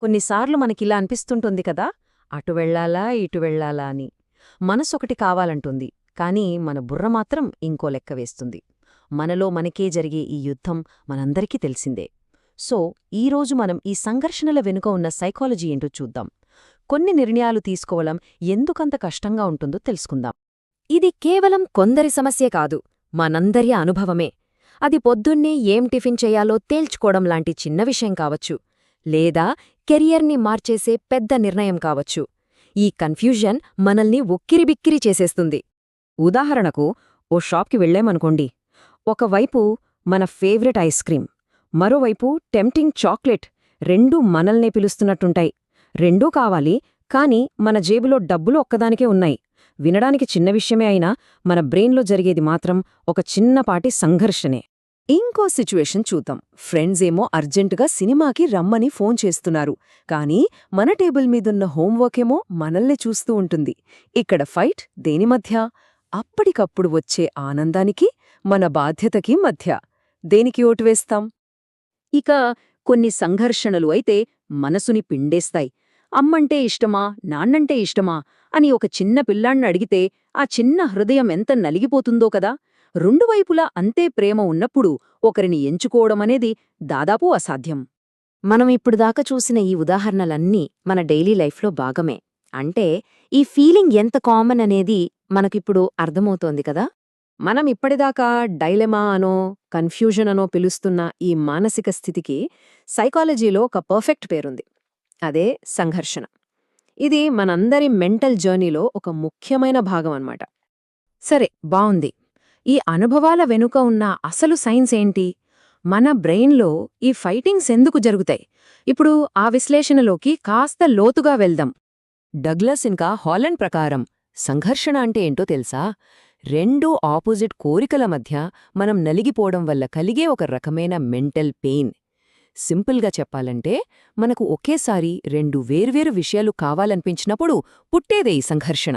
కొన్నిసార్లు మనకిలా అనిపిస్తుంటుంది కదా, అటు వెళ్ళాలా ఇటు వెళ్ళాలా అని. మనసొకటి కావాలంటుంది, కానీ మన బుర్ర మాత్రం ఇంకో లెక్క వేస్తుంది. మనలో మనకే జరిగే ఈ యుద్ధం మనందరికీ తెలిసిందే. సో ఈరోజు మనం ఈ సంఘర్షణల వెనుక ఉన్న సైకాలజీ ఏంటో చూద్దాం. కొన్ని నిర్ణయాలు తీసుకోవడం ఎందుకంత కష్టంగా ఉంటుందో తెలుసుకుందాం. ఇది కేవలం కొందరి సమస్య కాదు, మనందరి అనుభవమే. అది పొద్దున్నే ఏం టిఫిన్ చెయ్యాలో తేల్చుకోవడం లాంటి చిన్న విషయం కావచ్చు, లేదా కెరియర్ని మార్చేసే పెద్ద నిర్ణయం కావచ్చు. ఈ కన్ఫ్యూజన్ మనల్ని ఉక్కిరిబిక్కిరి చేసేస్తుంది. ఉదాహరణకు, ఓ షాప్కి వెళ్ళామనుకోండి. ఒకవైపు మన ఫేవరెట్ ఐస్ క్రీం, మరోవైపు టెంప్టింగ్ చాక్లెట్. రెండూ మనల్నే పిలుస్తున్నట్టుంటాయి. రెండూ కావాలి, కాని మన జేబులో డబ్బులు ఒక్కదానికే ఉన్నాయి. వినడానికి చిన్న విషయమే అయినా మన బ్రెయిన్లో జరిగేది మాత్రం ఒక చిన్నపాటి సంఘర్షణే. ఇంకో సిచ్యువేషన్ చూద్దాం. ఫ్రెండ్స్ ఏమో అర్జెంటుగా సినిమాకి రమ్మని ఫోన్ చేస్తున్నారు, కానీ మన టేబుల్ మీదున్న హోంవర్క్ ఏమో మనల్ని చూస్తూ ఉంటుంది. ఇక్కడ ఫైట్ దేని మధ్య? అప్పటికప్పుడు వచ్చే ఆనందానికి, మన బాధ్యతకి మధ్య. దేనికి ఓటు వేస్తాం? ఇక కొన్ని సంఘర్షణలు అయితే మనసుని పిండేస్తాయి. అమ్మంటే ఇష్టమా, నాన్నంటే ఇష్టమా అని ఒక చిన్న పిల్లాణ్ణి అడిగితే ఆ చిన్న హృదయం ఎంత నలిగిపోతుందో కదా. రెండు వైపులా అంతే ప్రేమ ఉన్నప్పుడు ఒకరిని ఎంచుకోవడమనేది దాదాపు అసాధ్యం. మనం ఇప్పుడుదాకా చూసిన ఈ ఉదాహరణలన్నీ మన డైలీ లైఫ్లో భాగమే. అంటే ఈ ఫీలింగ్ ఎంత కామన్ అనేది మనకిప్పుడు అర్థమవుతోంది కదా. మనం ఇప్పటిదాకా డైలెమా అనో, కన్ఫ్యూజన్ అనో పిలుస్తున్న ఈ మానసిక స్థితికి సైకాలజీలో ఒక పర్ఫెక్ట్ పేరుంది. అదే సంఘర్షణ. ఇది మనందరి మెంటల్ జర్నీలో ఒక ముఖ్యమైన భాగం అన్నమాట. సరే, బావుంది. ఈ అనుభవాల వెనుక ఉన్న అసలు సైన్స్ ఏంటి? మన బ్రెయిన్లో ఈ ఫైటింగ్స్ ఎందుకు జరుగుతాయి? ఇప్పుడు ఆ విశ్లేషణలోకి కాస్త లోతుగా వెళ్దాం. డగ్లస్ ఇంకా హాలండ్ ప్రకారం సంఘర్షణ అంటే ఏంటో తెలుసా? రెండు ఆపోజిట్ కోరికల మధ్య మనం నలిగిపోవడం వల్ల కలిగే ఒక రకమైన మెంటల్ పెయిన్. సింపుల్గా చెప్పాలంటే, మనకు ఒకేసారి రెండు వేర్వేరు విషయాలు కావాలనిపించినప్పుడు పుట్టేదే ఈ సంఘర్షణ.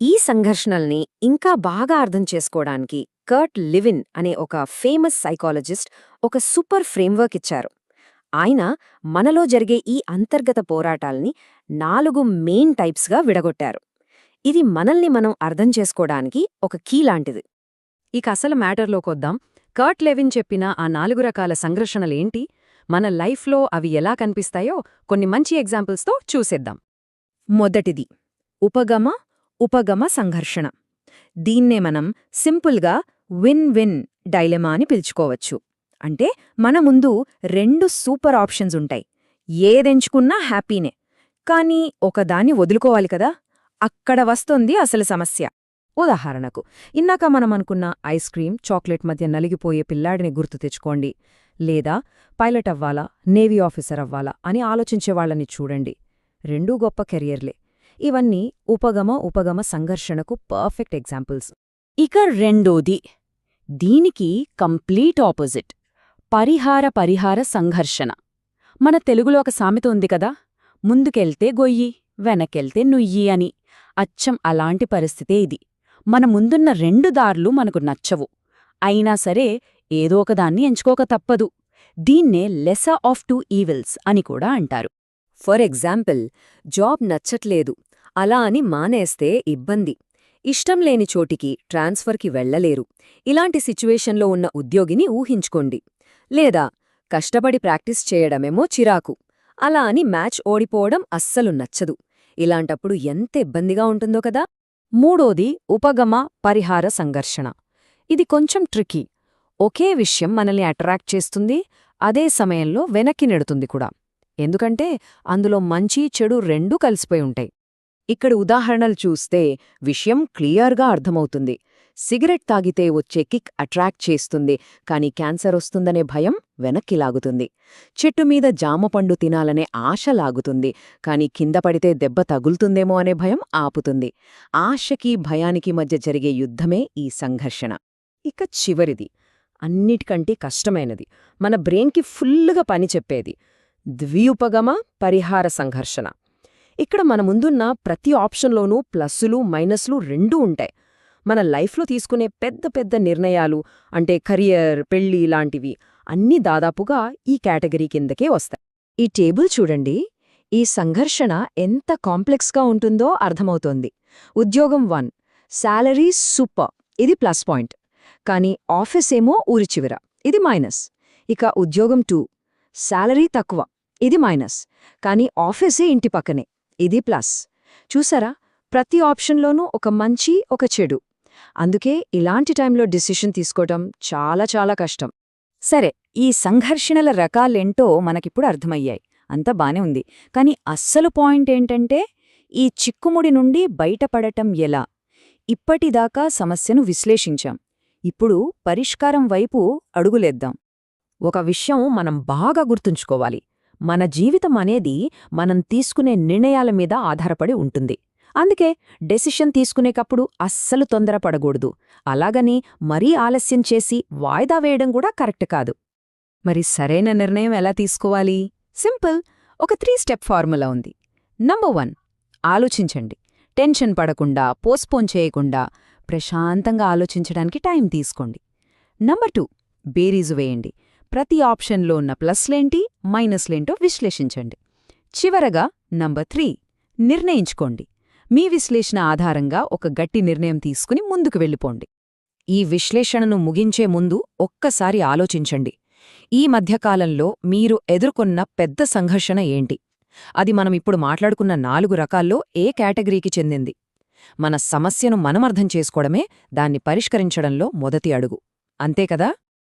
ఈ సంఘర్షణల్ని ఇంకా బాగా అర్థం చేసుకోవడానికి కర్ట్ లివిన్ అనే ఒక ఫేమస్ సైకాలజిస్ట్ ఒక సూపర్ ఫ్రేమ్వర్క్ ఇచ్చారు. ఆయన మనలో జరిగే ఈ అంతర్గత పోరాటాల్ని 4 మెయిన్ టైప్స్గా విడగొట్టారు. ఇది మనల్ని మనం అర్థం చేసుకోవడానికి ఒక కీ లాంటిది. ఇక అసలు మ్యాటర్లోకొద్దాం. కర్ట్ లెవిన్ చెప్పిన ఆ 4 రకాల సంఘర్షణలేంటి? మన లైఫ్లో అవి ఎలా కనిపిస్తాయో కొన్ని మంచి ఎగ్జాంపుల్స్తో చూసేద్దాం. మొదటిది ఉపగమ ఉపగమ సంఘర్షణ. దీన్నే మనం సింపుల్గా విన్-విన్ డైలెమా అని పిలుచుకోవచ్చు. అంటే మన ముందు 2 సూపర్ ఆప్షన్స్ ఉంటాయి. ఏదెంచుకున్నా హ్యాపీనే, కానీ ఒకదాన్ని వదులుకోవాలి కదా. అక్కడ వస్తుంది అసలు సమస్య. ఉదాహరణకు, ఇందాక మనమనుకున్న ఐస్ క్రీం, చాక్లెట్ మధ్య నలిగిపోయే పిల్లాడిని గుర్తు తెచ్చుకోండి. లేదా పైలట్ అవ్వాలా, నేవీ ఆఫీసర్ అవ్వాలా అని ఆలోచించేవాళ్లని చూడండి. రెండూ గొప్ప కెరియర్లే. ఇవన్నీ ఉపగమ సంఘర్షణకు పర్ఫెక్ట్ ఎగ్జాంపుల్స్. ఇక రెండోది, దీనికి కంప్లీట్ ఆపోజిట్, పరిహార సంఘర్షణ. మన తెలుగులో ఒక సామెత ఉంది కదా, ముందుకెళ్తే గొయ్యి, వెనకెళ్తే నుయ్యి అని. అచ్చం అలాంటి పరిస్థితే ఇది. మన ముందున్న 2 దారులు మనకు నచ్చవు, అయినా సరే ఏదో ఒకదాన్ని ఎంచుకోక తప్పదు. దీన్నే లెసర్ ఆఫ్ 2 ఈవిల్స్ అని కూడా అంటారు. ఫర్ ఎగ్జాంపుల్, జాబ్ నచ్చట్లేదు, అలా అని మానేస్తే ఇబ్బంది. ఇష్టం లేని చోటికి ట్రాన్స్ఫర్కి వెళ్లలేరు. ఇలాంటి సిచ్యువేషన్లో ఉన్న ఉద్యోగిని ఊహించుకోండి. లేదా కష్టపడి ప్రాక్టీస్ చేయడమేమో చిరాకు, అలా అని మ్యాచ్ ఓడిపోవడం అస్సలు నచ్చదు. ఇలాంటప్పుడు ఎంత ఇబ్బందిగా ఉంటుందో కదా. మూడోది ఉపగమ పరిహార సంఘర్షణ. ఇది కొంచెం ట్రికీ. ఒకే విషయం మనల్ని అట్రాక్ట్ చేస్తుంది, అదే సమయంలో వెనక్కి నెడుతుంది కూడా. ఎందుకంటే అందులో మంచి చెడు రెండూ కలిసిపోయి ఉంటాయి. ఇక్కడ ఉదాహరణలు చూస్తే విషయం క్లియర్గా అర్థమవుతుంది. సిగరెట్ తాగితే వచ్చే కిక్ అట్రాక్ట్ చేస్తుంది, కానీ క్యాన్సర్ వస్తుందనే భయం వెనక్కి లాగుతుంది. చెట్టుమీద జామపండు తినాలనే ఆశ లాగుతుంది, కానీ కింద పడితే దెబ్బ తగులుతుందేమో అనే భయం ఆపుతుంది. ఆశకి భయానికి మధ్య జరిగే యుద్ధమే ఈ సంఘర్షణ. ఇక చివరిది, అన్నిటికంటే కష్టమైనది, మన బ్రెయిన్కి ఫుల్లుగా పని చెప్పేది, ద్వ్యుపగమ పరిహార సంఘర్షణ. ఇక్కడ మన ముందున్న ప్రతి ఆప్షన్లోనూ ప్లస్సులు మైనస్లు రెండూ ఉంటాయి. మన లైఫ్లో తీసుకునే పెద్ద పెద్ద నిర్ణయాలు, అంటే కెరియర్, పెళ్లి లాంటివి అన్నీ దాదాపుగా ఈ కేటగిరీ కిందకే వస్తాయి. ఈ టేబుల్ చూడండి, ఈ సంఘర్షణ ఎంత కాంప్లెక్స్గా ఉంటుందో అర్థమవుతోంది. ఉద్యోగం 1 శాలరీ సూపర్, ఇది ప్లస్ పాయింట్. కానీ ఆఫీస్ ఏమో ఊరి చివర, ఇది మైనస్. ఇక ఉద్యోగం 2 శాలరీ తక్కువ, ఇది మైనస్. కానీ ఆఫీసే ఇంటి పక్కనే, ఇది ప్లస్. చూసారా, ప్రతి ఆప్షన్లోనూ ఒక మంచి ఒక చెడు. అందుకే ఇలాంటి టైంలో డిసిషన్ తీసుకోవటం చాలా చాలా కష్టం. సరే, ఈ సంఘర్షణల రకాలేంటో మనకిప్పుడు అర్థమయ్యాయి. అంతా బానే ఉంది. కానీ అస్సలు పాయింట్ ఏంటంటే, ఈ చిక్కుముడి నుండి బయటపడటం ఎలా? ఇప్పటిదాకా సమస్యను విశ్లేషించాం. ఇప్పుడు పరిష్కారం వైపు అడుగులేద్దాం. ఒక విషయం మనం బాగా గుర్తుంచుకోవాలి. మన జీవితం అనేది మనం తీసుకునే నిర్ణయాల మీద ఆధారపడి ఉంటుంది. అందుకే డెసిషన్ తీసుకునేటప్పుడు అస్సలు తొందరపడకూడదు. అలాగని మరీ ఆలస్యం చేసి వాయిదా వేయడం కూడా కరెక్ట్ కాదు. మరి సరైన నిర్ణయం ఎలా తీసుకోవాలి? సింపుల్, ఒక 3 స్టెప్ ఫార్ములా ఉంది. నంబర్ 1, ఆలోచించండి. టెన్షన్ పడకుండా, పోస్ట్పోన్ చేయకుండా ప్రశాంతంగా ఆలోచించడానికి టైం తీసుకోండి. నంబర్ 2, బేరీజు వేయండి. ప్రతి ఆప్షన్లో ఉన్న ప్లస్లేంటి, మైనస్లేంటో విశ్లేషించండి. చివరగా నంబర్ 3, నిర్ణయించుకోండి. మీ విశ్లేషణ ఆధారంగా ఒక గట్టి నిర్ణయం తీసుకుని ముందుకు వెళ్ళిపోండి. ఈ విశ్లేషణను ముగించే ముందు ఒక్కసారి ఆలోచించండి. ఈ మధ్యకాలంలో మీరు ఎదుర్కొన్న పెద్ద సంఘర్షణ ఏంటి? అది మనం ఇప్పుడు మాట్లాడుకున్న 4 రకాల్లో ఏ కేటగిరీకి చెందింది? మన సమస్యను మనమర్థం చేసుకోవడమే దాన్ని పరిష్కరించడంలో మొదటి అడుగు. అంతే కదా?